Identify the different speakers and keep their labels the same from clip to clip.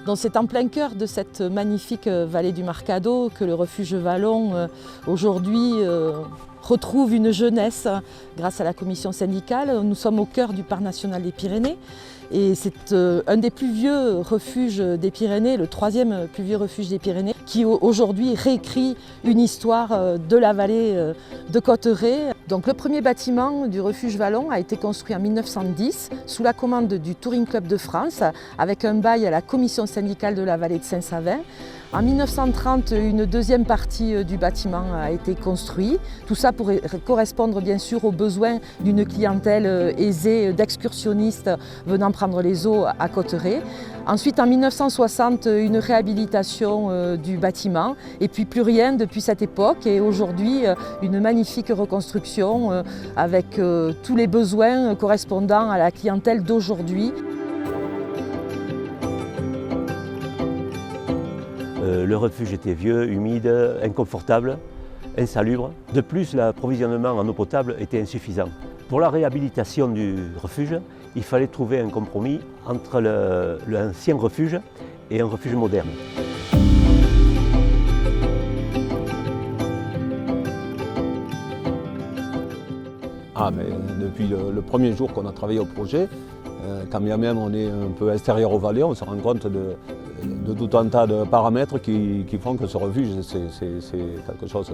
Speaker 1: Donc c'est en plein cœur de cette magnifique vallée du Marcado que le refuge Vallon aujourd'hui retrouve une jeunesse grâce à la commission syndicale. Nous sommes au cœur du parc national des Pyrénées et c'est un des plus vieux refuges des Pyrénées, le 3e plus vieux refuge des Pyrénées, qui aujourd'hui réécrit une histoire de la vallée de Cauterets. Donc le premier bâtiment du refuge Vallon a été construit en 1910 sous la commande du Touring Club de France avec un bail à la commission syndicale de la vallée de Saint-Savin. En 1930, une deuxième partie du bâtiment a été construite. Tout ça pour correspondre bien sûr aux besoins d'une clientèle aisée d'excursionnistes venant prendre les eaux à Cauterets. Ensuite, en 1960, une réhabilitation du bâtiment et puis plus rien depuis cette époque. Et aujourd'hui, une magnifique reconstruction avec tous les besoins correspondant à la clientèle d'aujourd'hui.
Speaker 2: Le refuge était vieux, humide, inconfortable, insalubre. De plus, l'approvisionnement en eau potable était insuffisant. Pour la réhabilitation du refuge, il fallait trouver un compromis entre l'ancien refuge et un refuge moderne.
Speaker 3: Depuis le premier jour qu'on a travaillé au projet, quand bien même on est un peu extérieur aux vallées, on se rend compte de tout un tas de paramètres qui font que ce refuge, c'est quelque chose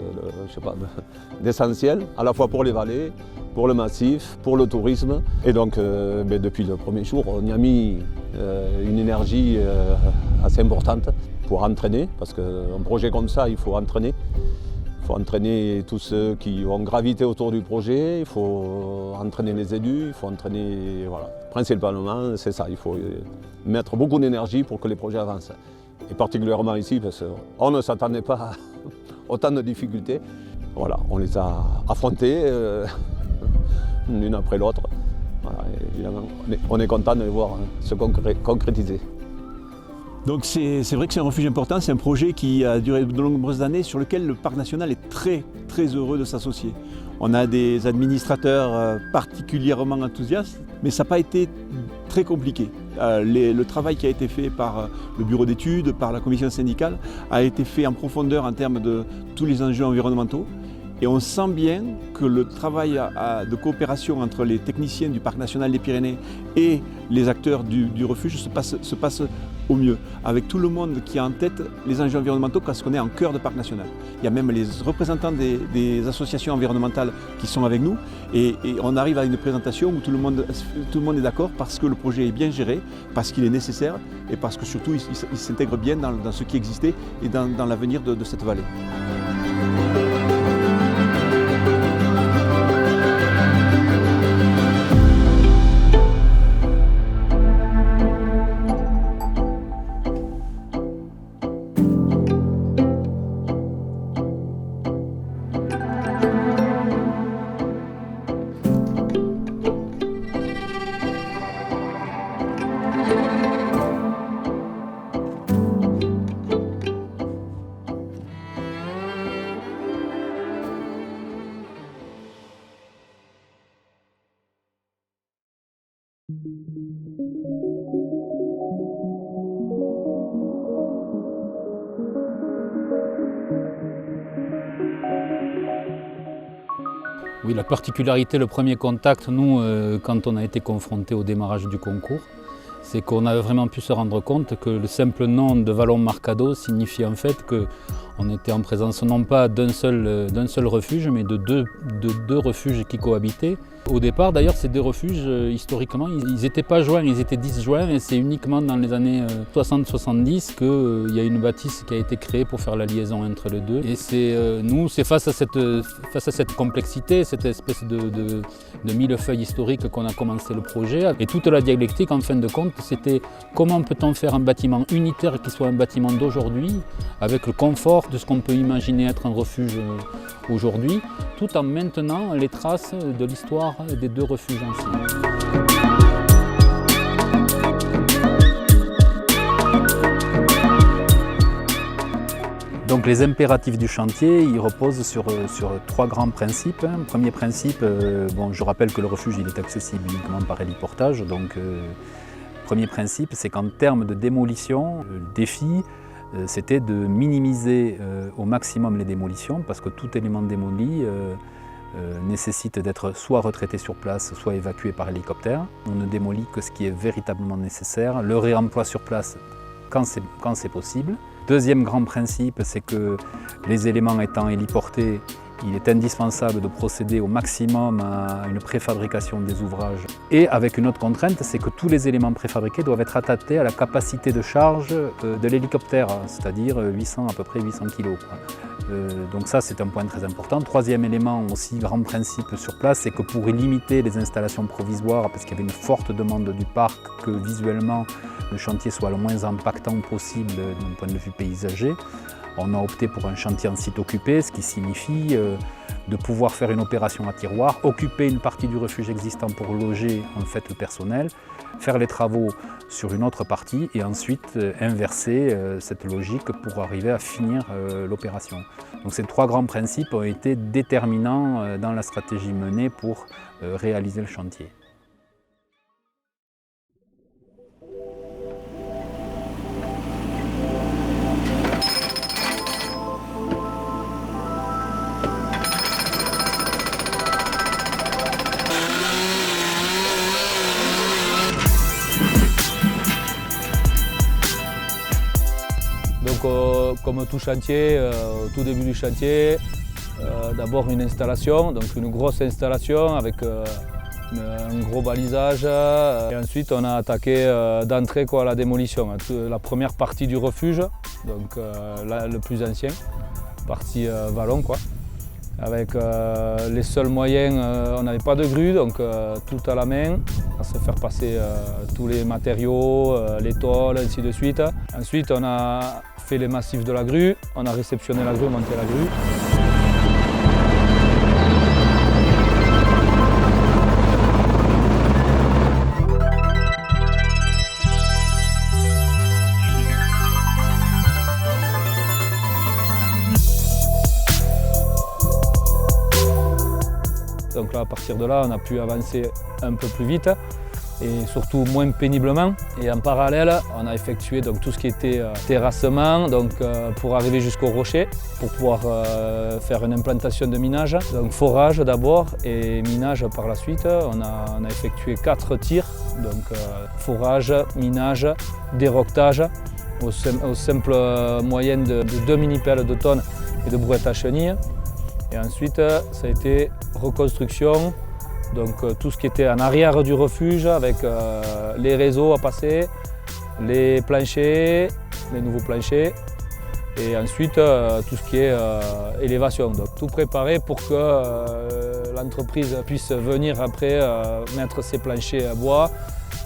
Speaker 3: d'essentiel, à la fois pour les vallées, pour le massif, pour le tourisme. Et donc, depuis le premier jour, on y a mis une énergie assez importante pour entraîner, parce qu'un projet comme ça, il faut entraîner. Il faut entraîner tous ceux qui vont graviter autour du projet, il faut entraîner les élus, il faut entraîner, voilà. Principalement, c'est ça, il faut mettre beaucoup d'énergie pour que les projets avancent. Et particulièrement ici, parce qu'on ne s'attendait pas à autant de difficultés. Voilà, on les a affrontées l'une après l'autre. Voilà, évidemment, on est content de les voir se concrétiser.
Speaker 4: Donc c'est vrai que c'est un refuge important, c'est un projet qui a duré de nombreuses années sur lequel le parc national est très heureux de s'associer. On a des administrateurs particulièrement enthousiastes, mais ça n'a pas été très compliqué. Le travail qui a été fait par le bureau d'études, par la commission syndicale, a été fait en profondeur en termes de tous les enjeux environnementaux. Et on sent bien que le travail de coopération entre les techniciens du parc national des Pyrénées et les acteurs du refuge se passe au mieux, avec tout le monde qui a en tête les enjeux environnementaux parce qu'on est en cœur de parc national. Il y a même les représentants des associations environnementales qui sont avec nous et on arrive à une présentation où tout le monde est d'accord parce que le projet est bien géré, parce qu'il est nécessaire et parce que surtout il s'intègre bien dans ce qui existait et dans l'avenir de cette vallée.
Speaker 5: Oui, la particularité, le premier contact, nous, quand on a été confrontés au démarrage du concours, c'est qu'on a vraiment pu se rendre compte que le simple nom de Vallon Marcado signifiait en fait qu'on était en présence non pas d'un seul refuge, mais de deux refuges qui cohabitaient. Au départ, d'ailleurs, ces deux refuges, historiquement, ils n'étaient pas joints, ils étaient disjoints et c'est uniquement dans les années 60-70 qu'il y a une bâtisse qui a été créée pour faire la liaison entre les deux. Et c'est face à cette complexité, cette espèce de millefeuille historique qu'on a commencé le projet. Et toute la dialectique, en fin de compte, c'était comment peut-on faire un bâtiment unitaire qui soit un bâtiment d'aujourd'hui, avec le confort de ce qu'on peut imaginer être un refuge aujourd'hui, tout en maintenant les traces de l'histoire des deux refuges anciens. Donc les impératifs du chantier, ils reposent sur trois grands principes. Premier principe, je rappelle que le refuge il est accessible uniquement par héliportage, donc Premier principe, c'est qu'en termes de démolition, le défi, c'était de minimiser au maximum les démolitions, parce que tout élément démoli nécessite d'être soit retraité sur place, soit évacué par hélicoptère. On ne démolit que ce qui est véritablement nécessaire, le réemploi sur place quand c'est possible. Deuxième grand principe, c'est que les éléments étant héliportés, il est indispensable de procéder au maximum à une préfabrication des ouvrages. Et avec une autre contrainte, c'est que tous les éléments préfabriqués doivent être adaptés à la capacité de charge de l'hélicoptère, c'est-à-dire à peu près 800 kg. Donc ça, c'est un point très important. Troisième élément, aussi grand principe sur place, c'est que pour limiter les installations provisoires, parce qu'il y avait une forte demande du parc, que visuellement le chantier soit le moins impactant possible d'un point de vue paysager, on a opté pour un chantier en site occupé, ce qui signifie de pouvoir faire une opération à tiroir, occuper une partie du refuge existant pour loger en fait le personnel, faire les travaux sur une autre partie et ensuite inverser cette logique pour arriver à finir l'opération. Donc ces trois grands principes ont été déterminants dans la stratégie menée pour réaliser le chantier.
Speaker 6: Comme tout chantier, au tout début du chantier, d'abord une installation, donc une grosse installation avec un gros balisage. Et ensuite on a attaqué d'entrée la démolition. La première partie du refuge, donc le plus ancien, partie vallon avec les seuls moyens, on n'avait pas de grue, donc tout à la main, à se faire passer tous les matériaux, les tôles, ainsi de suite. Ensuite on a fait les massifs de la grue, on a réceptionné la grue, monté la grue. Donc là, à partir de là, on a pu avancer un peu plus vite et surtout moins péniblement. Et en parallèle, on a effectué donc, tout ce qui était terrassement pour arriver jusqu'au rocher, pour pouvoir faire une implantation de minage. Donc forage d'abord et minage par la suite. On a effectué 4 tirs, donc forage, minage, déroquetage au simple moyen de 2 mini-pelles de tonnes et de brouettes à chenilles. Et ensuite, ça a été reconstruction, donc tout ce qui était en arrière du refuge avec les réseaux à passer, les planchers, les nouveaux planchers et ensuite tout ce qui est élévation. Donc tout préparé pour que l'entreprise puisse venir après mettre ses planchers à bois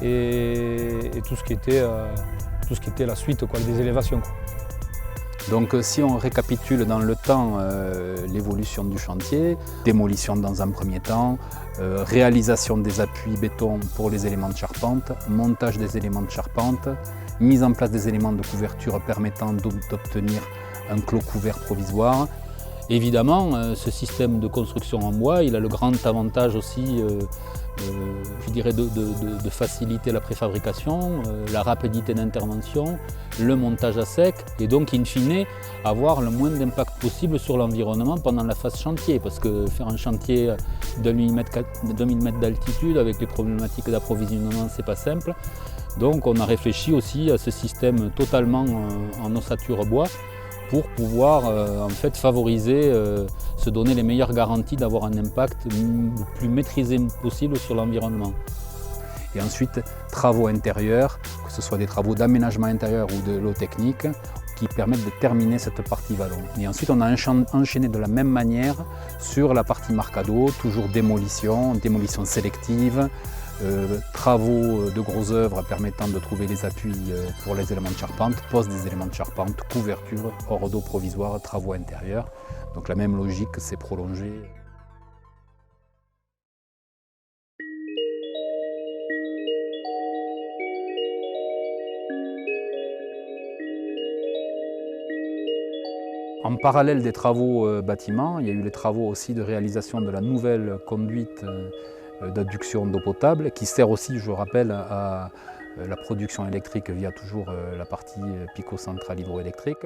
Speaker 6: et tout ce qui était la suite des élévations.
Speaker 5: Donc si on récapitule dans le temps l'évolution du chantier, démolition dans un premier temps, réalisation des appuis béton pour les éléments de charpente, montage des éléments de charpente, mise en place des éléments de couverture permettant d'obtenir un clos couvert provisoire. Évidemment, ce système de construction en bois, il a le grand avantage aussi je dirais de faciliter la préfabrication, la rapidité d'intervention, le montage à sec et donc in fine avoir le moins d'impact possible sur l'environnement pendant la phase chantier parce que faire un chantier de 2000 mètres d'altitude avec les problématiques d'approvisionnement c'est pas simple. Donc on a réfléchi aussi à ce système totalement en ossature bois pour pouvoir en fait favoriser, se donner les meilleures garanties d'avoir un impact le plus maîtrisé possible sur l'environnement. Et ensuite, travaux intérieurs, que ce soit des travaux d'aménagement intérieur ou de l'eau technique, qui permettent de terminer cette partie vallon. Et ensuite, on a enchaîné de la même manière sur la partie marcado, toujours démolition sélective, travaux de gros œuvres permettant de trouver les appuis pour les éléments de charpente, pose des éléments de charpente, couverture, hors d'eau provisoire, travaux intérieurs. Donc la même logique s'est prolongée. En parallèle des travaux bâtiments, il y a eu les travaux aussi de réalisation de la nouvelle conduite d'adduction d'eau potable qui sert aussi, je rappelle, à la production électrique via toujours la partie pico-centrale hydroélectrique.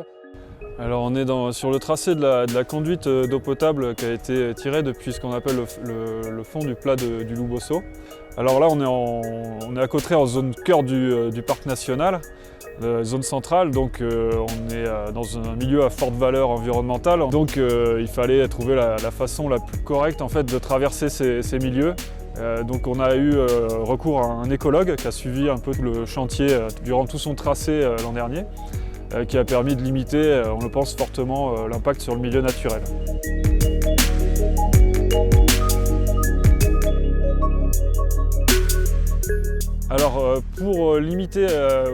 Speaker 7: Alors on est sur le tracé de la conduite d'eau potable qui a été tirée depuis ce qu'on appelle le fond du plat du Loup-Bosso. Alors là on est à Cauterets en zone cœur du parc national, zone centrale, donc on est dans un milieu à forte valeur environnementale. Donc il fallait trouver la façon la plus correcte en fait, de traverser ces milieux. Donc on a eu recours à un écologue qui a suivi un peu le chantier durant tout son tracé l'an dernier, qui a permis de limiter, on le pense fortement, l'impact sur le milieu naturel. Alors pour limiter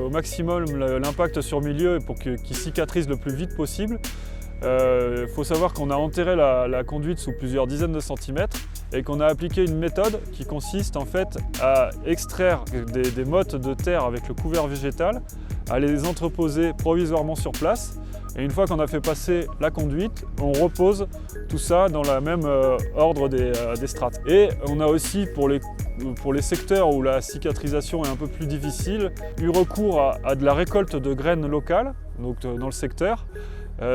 Speaker 7: au maximum l'impact sur le milieu et pour qu'il cicatrise le plus vite possible, il faut savoir qu'on a enterré la conduite sous plusieurs dizaines de centimètres et qu'on a appliqué une méthode qui consiste en fait à extraire des mottes de terre avec le couvert végétal, à les entreposer provisoirement sur place. Et une fois qu'on a fait passer la conduite, on repose tout ça dans le même ordre des strates. Et on a aussi, pour les secteurs où la cicatrisation est un peu plus difficile, eu recours à de la récolte de graines locales, donc dans le secteur,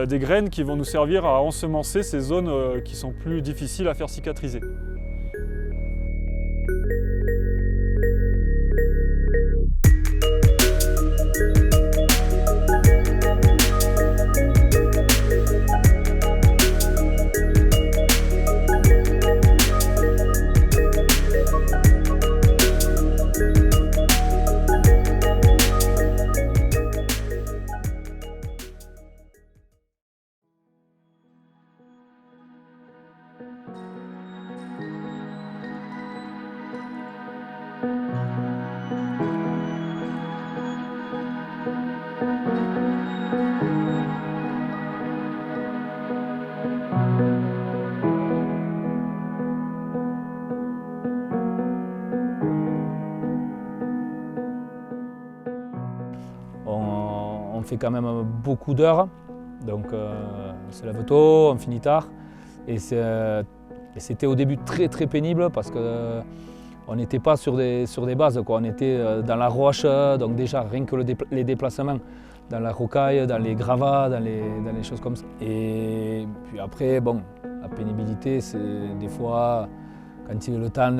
Speaker 7: des graines qui vont nous servir à ensemencer ces zones qui sont plus difficiles à faire cicatriser.
Speaker 6: On fait quand même beaucoup d'heures, donc on se lève tôt, on finit tard. Et c'était au début très pénible parce qu'on n'était pas sur des bases, quoi. On était dans la roche, donc déjà rien que les déplacements dans la rocaille, dans les gravats, dans les choses comme ça. Et puis après, bon, la pénibilité, c'est des fois, quand le temps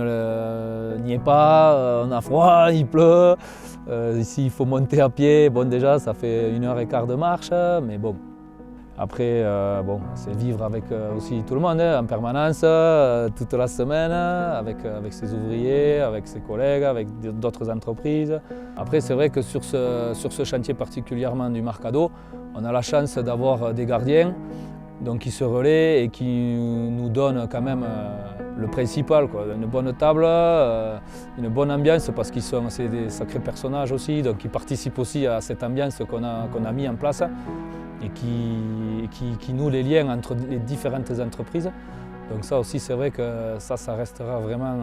Speaker 6: n'y est pas, on a froid, il pleut. Ici, il faut monter à pied. Bon, déjà, ça fait 1h15 de marche, mais bon. Après, bon, c'est vivre avec aussi tout le monde, hein, en permanence, toute la semaine, avec ses ouvriers, avec ses collègues, avec d'autres entreprises. Après, c'est vrai que sur ce chantier particulièrement du Marcado, on a la chance d'avoir des gardiens donc, qui se relaient et qui nous donnent quand même le principal, quoi. Une bonne table, une bonne ambiance, parce c'est des sacrés personnages aussi, donc ils participent aussi à cette ambiance qu'on a mis en place et qui noue les liens entre les différentes entreprises. Donc ça aussi, c'est vrai que ça restera vraiment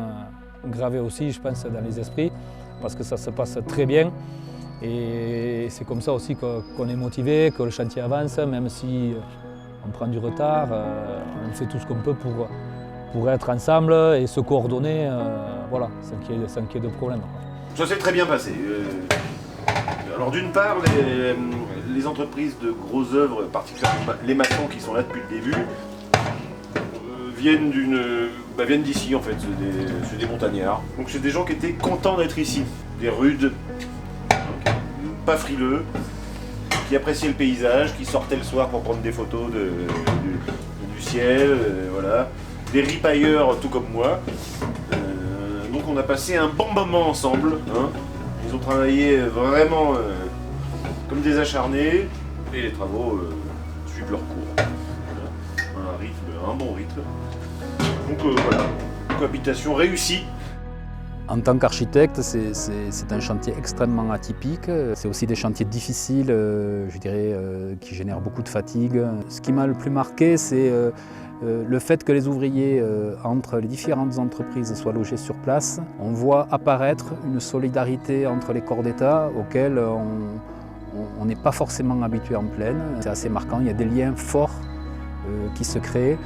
Speaker 6: gravé aussi, je pense, dans les esprits, parce que ça se passe très bien. Et c'est comme ça aussi qu'on est motivé, que le chantier avance, même si on prend du retard, on fait tout ce qu'on peut pour être ensemble et se coordonner, voilà, sans qu'il y ait de problème.
Speaker 8: Ça s'est très bien passé. Alors d'une part, les entreprises de grosses œuvres, particulièrement les maçons qui sont là depuis le début, viennent d'ici en fait, c'est des montagnards. Donc c'est des gens qui étaient contents d'être ici, des rudes, pas frileux, qui appréciaient le paysage, qui sortaient le soir pour prendre des photos du ciel, voilà. Des ripailleurs tout comme moi. Donc on a passé un bon moment ensemble. Hein. Ils ont travaillé vraiment comme des acharnés et les travaux suivent leur cours. Voilà. Un bon rythme. Donc voilà, cohabitation réussie.
Speaker 5: En tant qu'architecte, c'est un chantier extrêmement atypique. C'est aussi des chantiers difficiles, je dirais, qui génèrent beaucoup de fatigue. Ce qui m'a le plus marqué, c'est le fait que les ouvriers entre les différentes entreprises soient logés sur place. On voit apparaître une solidarité entre les corps d'État auxquels on n'est pas forcément habitué en plaine. C'est assez marquant, il y a des liens forts qui se créent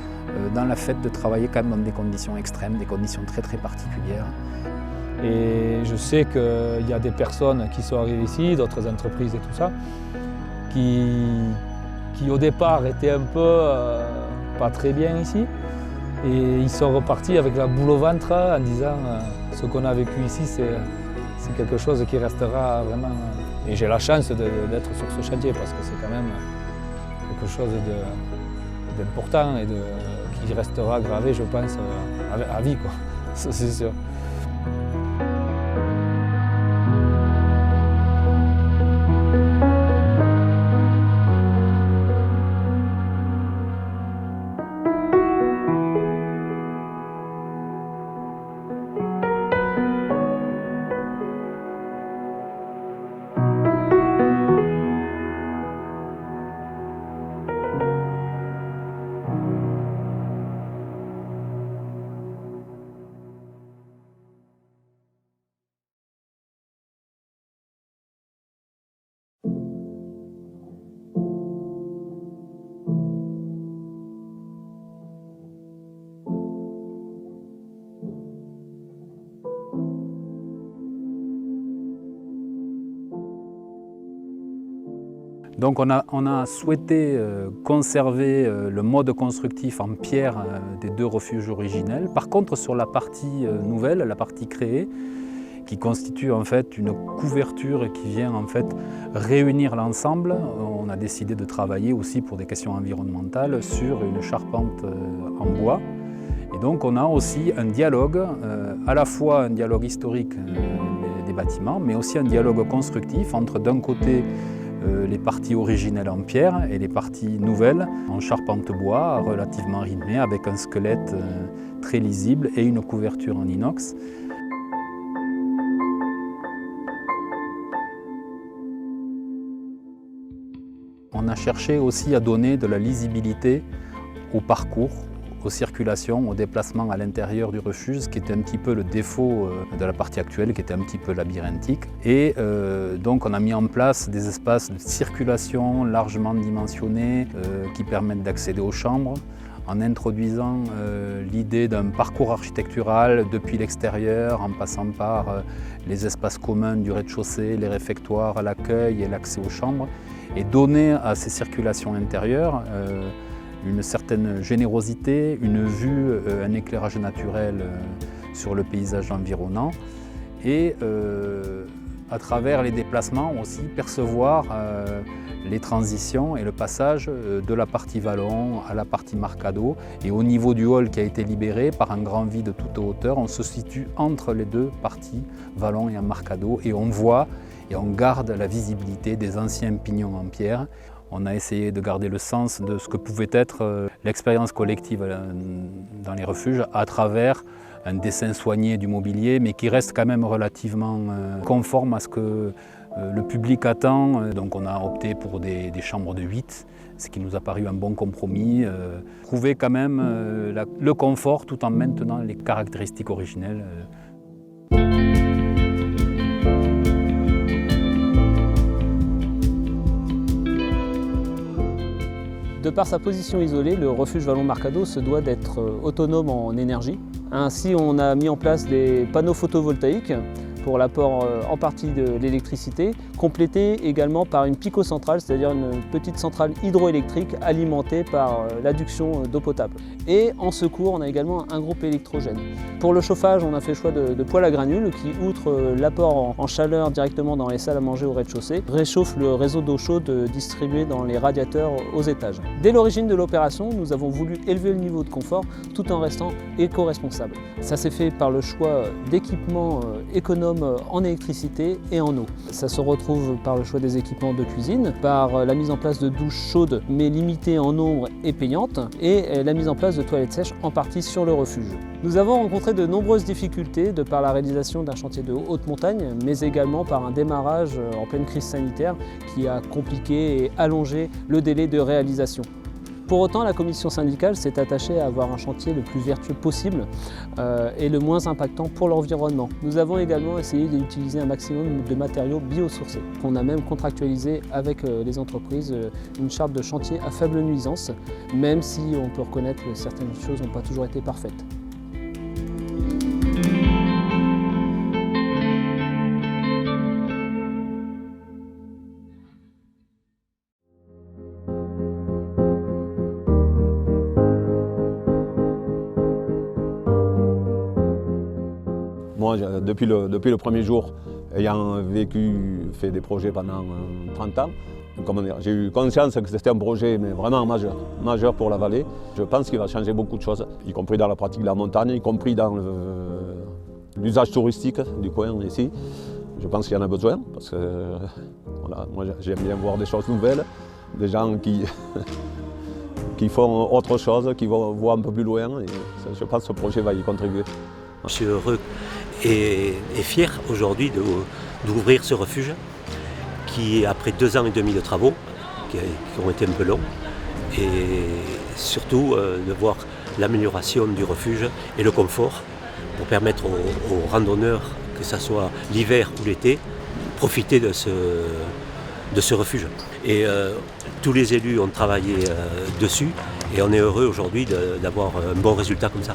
Speaker 5: dans le fait de travailler quand même dans des conditions extrêmes, des conditions très particulières.
Speaker 6: Et je sais qu'il y a des personnes qui sont arrivées ici, d'autres entreprises et tout ça, qui au départ étaient un peu pas très bien ici. Et ils sont repartis avec la boule au ventre en disant ce qu'on a vécu ici, c'est quelque chose qui restera vraiment. Et j'ai la chance d'être sur ce chantier parce que c'est quand même quelque chose d'important et qui restera gravé, je pense, à vie, quoi. Ça, c'est sûr. Donc on a souhaité conserver le mode constructif en pierre des deux refuges originels. Par contre, sur la partie nouvelle, la partie créée, qui constitue en fait une couverture qui vient en fait réunir l'ensemble, on a décidé de travailler aussi pour des questions environnementales sur une charpente en bois. Et donc on a aussi un dialogue, à la fois un dialogue historique des bâtiments, mais aussi un dialogue constructif entre d'un côté les parties originelles en pierre et les parties nouvelles en charpente bois relativement rythmée avec un squelette très lisible et une couverture en inox. On a cherché aussi à donner de la lisibilité au parcours, aux circulations, aux déplacements à l'intérieur du refuge, ce qui était un petit peu le défaut de la partie actuelle, qui était un petit peu labyrinthique. Et donc on a mis en place des espaces de circulation largement dimensionnés qui permettent d'accéder aux chambres, en introduisant l'idée d'un parcours architectural depuis l'extérieur, en passant par les espaces communs du rez-de-chaussée, les réfectoires, l'accueil et l'accès aux chambres, et donner à ces circulations intérieures une certaine générosité, une vue, un éclairage naturel sur le paysage environnant et à travers les déplacements aussi percevoir les transitions et le passage de la partie vallon à la partie marcado. Et au niveau du hall qui a été libéré par un grand vide de toute hauteur, on se situe entre les deux parties, vallon et marcado, et on voit et on garde la visibilité des anciens pignons en pierre. On a essayé de garder le sens de ce que pouvait être l'expérience collective dans les refuges à travers un dessin soigné du mobilier, mais qui reste quand même relativement conforme à ce que le public attend. Donc on a opté pour des chambres de 8, ce qui nous a paru un bon compromis. Trouver quand même le confort tout en maintenant les caractéristiques originelles.
Speaker 9: De par sa position isolée, le refuge Vallon Marcado se doit d'être autonome en énergie. Ainsi, on a mis en place des panneaux photovoltaïques pour l'apport en partie de l'électricité, complété également par une picocentrale, c'est-à-dire une petite centrale hydroélectrique alimentée par l'adduction d'eau potable. Et en secours, on a également un groupe électrogène. Pour le chauffage, on a fait choix de poêle à granules qui, outre l'apport en chaleur directement dans les salles à manger au rez-de-chaussée, réchauffe le réseau d'eau chaude distribué dans les radiateurs aux étages. Dès l'origine de l'opération, nous avons voulu élever le niveau de confort tout en restant éco-responsable. Ça s'est fait par le choix d'équipements économes en électricité et en eau. Ça se retrouve par le choix des équipements de cuisine, par la mise en place de douches chaudes mais limitées en nombre et payantes, et la mise en place de toilettes sèches en partie sur le refuge. Nous avons rencontré de nombreuses difficultés de par la réalisation d'un chantier de haute montagne, mais également par un démarrage en pleine crise sanitaire qui a compliqué et allongé le délai de réalisation. Pour autant, la commission syndicale s'est attachée à avoir un chantier le plus vertueux possible et le moins impactant pour l'environnement. Nous avons également essayé d'utiliser un maximum de matériaux biosourcés. On a même contractualisé avec les entreprises une charte de chantier à faible nuisance, même si on peut reconnaître que certaines choses n'ont pas toujours été parfaites.
Speaker 3: Moi, depuis le premier jour, ayant fait des projets pendant 30 ans, j'ai eu conscience que c'était un projet mais vraiment majeur pour la vallée. Je pense qu'il va changer beaucoup de choses, y compris dans la pratique de la montagne, y compris dans l'usage touristique du coin ici. Je pense qu'il y en a besoin parce que voilà, moi j'aime bien voir des choses nouvelles, des gens qui font autre chose, qui vont voir un peu plus loin. Et je pense que ce projet va y contribuer.
Speaker 2: Je suis heureux et fier aujourd'hui d'ouvrir ce refuge qui, après 2 ans et demi de travaux, qui ont été un peu longs, et surtout de voir l'amélioration du refuge et le confort pour permettre aux randonneurs, que ce soit l'hiver ou l'été, profiter de ce refuge. Et tous les élus ont travaillé dessus et on est heureux aujourd'hui d'avoir un bon résultat comme ça.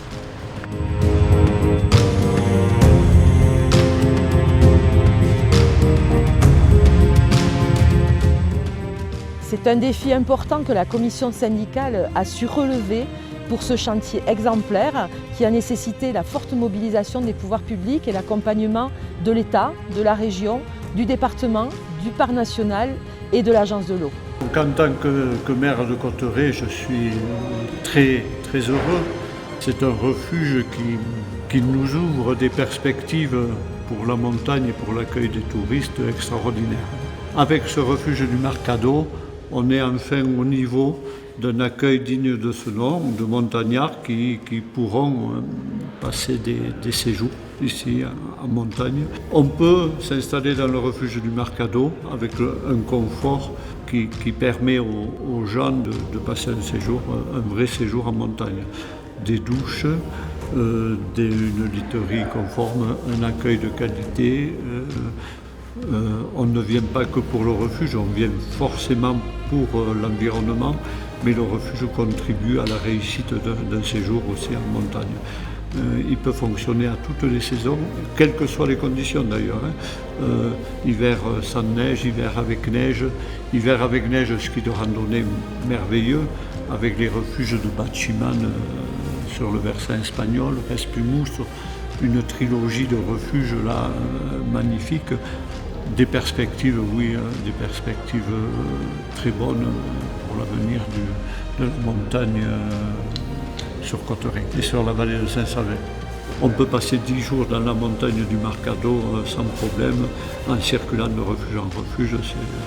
Speaker 1: C'est un défi important que la commission syndicale a su relever pour ce chantier exemplaire qui a nécessité la forte mobilisation des pouvoirs publics et l'accompagnement de l'État, de la région, du département, du parc national et de l'agence de l'eau.
Speaker 10: En tant que maire de Cauterets, je suis très heureux. C'est un refuge qui nous ouvre des perspectives pour la montagne et pour l'accueil des touristes extraordinaires. Avec ce refuge du Marcado, on est enfin au niveau d'un accueil digne de ce nom, de montagnards qui pourront passer des séjours ici en montagne. On peut s'installer dans le refuge du Marcado avec un confort qui permet aux gens de passer un vrai séjour en montagne. Des douches, une literie conforme, un accueil de qualité. On ne vient pas que pour le refuge, on vient forcément pour l'environnement, mais le refuge contribue à la réussite d'un séjour aussi en montagne. Il peut fonctionner à toutes les saisons, quelles que soient les conditions d'ailleurs. Hiver sans neige, hiver avec neige, ski de randonnée merveilleux, avec les refuges de Batchiman sur le versant espagnol, Espumous, une trilogie de refuges là magnifiques. Des perspectives, oui, des perspectives très bonnes pour l'avenir de la montagne sur Cauterets et sur la vallée de Saint-Savet. On peut passer 10 jours dans la montagne du Marcado sans problème, en circulant de refuge en refuge,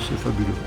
Speaker 10: c'est fabuleux.